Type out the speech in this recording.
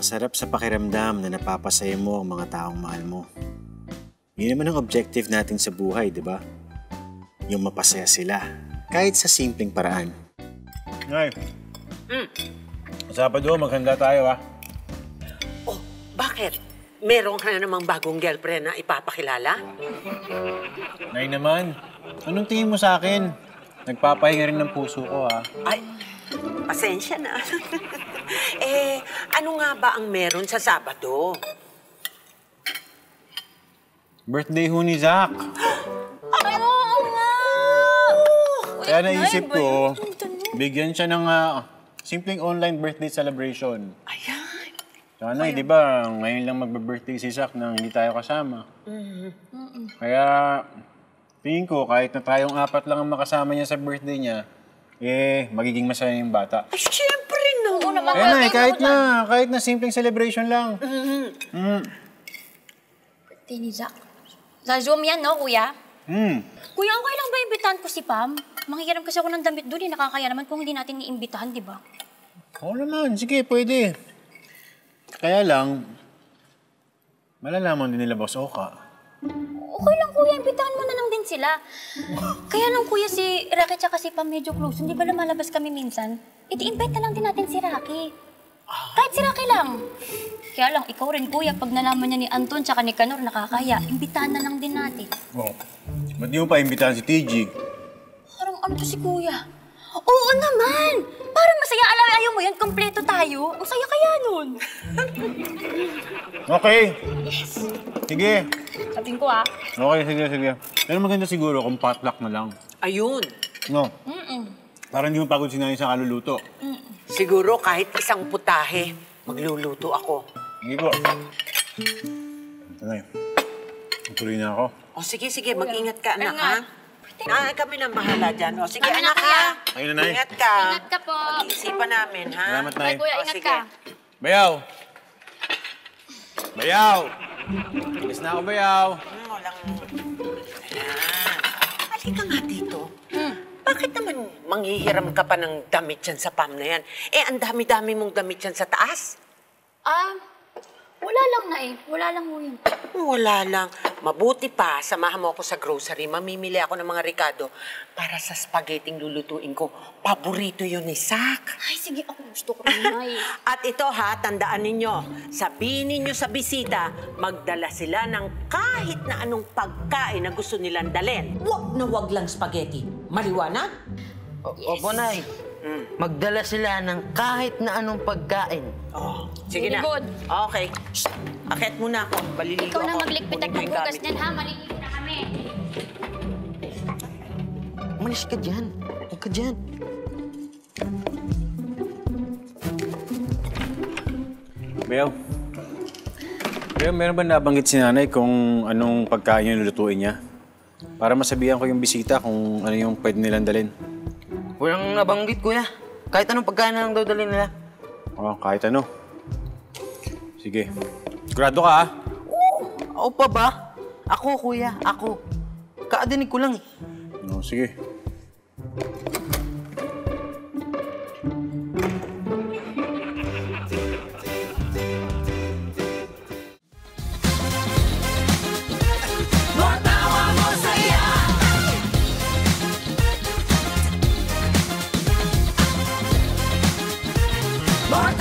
Masarap sa pakiramdam na napapasaya mo ang mga taong mahal mo. Yun naman ang objective natin sa buhay, di ba? Yung mapasaya sila, kahit sa simpleng paraan. Nay, Sabado, maghanda tayo, ha? Oh, bakit? Meron ka na namang bagong girlfriend na ipapakilala? Nay naman, anong tingin mo sa akin? Nagpapahinga rin ng puso ko, ha? Ay, pasensya na. Ano nga ba ang meron sa Sabado? Birthday ho ni Zach. Ay, oo nga! Kaya naisip ko, bigyan siya ng simpleng online birthday celebration. Ayan. Sana, di ba, ngayon lang magbe-birthday si Zach nang hindi tayo kasama. Kaya, tingin ko, kahit na tayong 4 lang ang makasama niya sa birthday niya, magiging masaya yung bata. Ay, siyempre no. Oo naman. Kahit na simpleng celebration lang. Birthday ni Zach. Sa Zoom yan, no, kuya? Kuya, okay lang ba imbitahan ko si Pam? Manghihiram kasi ako ng damit doon, nakakaya naman kung hindi natin iimbitahan, di ba? Oo naman, sige, pwede. Kaya lang, malalaman din nila Boss Oka. Okay lang, kuya. Imbitahan mo na lang din sila. Kaya lang, kuya, si Rocky tsaka si Pam medyo close. Hindi ba lumalabas kami minsan? I-invite na lang din natin si Rocky. Kahit si Rocky lang. Kaya lang, ikaw rin, kuya, pag nalaman niya ni Anton tsaka ni Kanor nakakaya, imbitahan na lang din natin. Oh, ba't di mo pa imbitahan si TG? Parang ano to si kuya? Oo naman! Parang masaya. Ayaw mo yan, kompleto tayo. Ang saya kaya nun. Okay. Yes. Sige. Sabihin ko, ah. Okay, sige. Pero maganda siguro kung potluck na lang. Ayun. No? Parang hindi mo pagod si Nanay sa kaluluto. Siguro kahit isang putahe, magluluto ako. Hindi po. Nanay, tuloy na ako. O sige, mag-ingat ka, anak, Ingat. ha? Kami nang bahala dyan. O sige, Kami na, anak, kuya. ha? Ayun, Nanay. Ingat ka. Ingat ka po. Pag-iisipan namin, ha? Salamat, Nay. Bye, kuya. O, Ingat sige. ka. Bayaw! Bayaw! Alis na ako, Bayaw. Walang... Ayan. Halika nga dito. Bakit naman manghihiram ka pa ng damit yan sa Pam na yan? Ang dami-dami mong damit yan sa taas. Wala lang na eh. Wala lang mo yun. Wala lang. Mabuti pa, samahan mo ako sa grocery. Mamimili ako ng mga Ricardo para sa spaghetti lulutuin ko. Paborito yun ni Zach. Ay, sige. Ako gusto ko rin na eh. At ito ha, tandaan ninyo, sabihin ninyo sa bisita, magdala sila ng kahit na anong pagkain na gusto nilang dalhin. Wag na wag lang spaghetti. Maliwanag? Yes. Opo, Nay. Magdala sila ng kahit na anong pagkain. Oh, sige Very na. good. Okay. Shh. Akit muna ako. Baliligo Ikaw na ako. maglikpit at Kunin ko yung magbugas gamit. niyan, ha? Maliligo na kami. Umalis ka dyan. Huwag ka dyan. Bayaw. Bayaw, meron ba nabanggit si Nanay kung anong pagkain yung lulutuin niya? Para masabihan ko yung bisita kung ano yung pwede nilang dalhin. Walang nabanggit, kuya. Kahit anong pagkain na lang daw dalhin nila. Oh, kahit ano. Sige. Sigurado ka, ha? Ako pa ba? Ako, kuya. Ako. Kaadinig ko lang eh. No, sige. More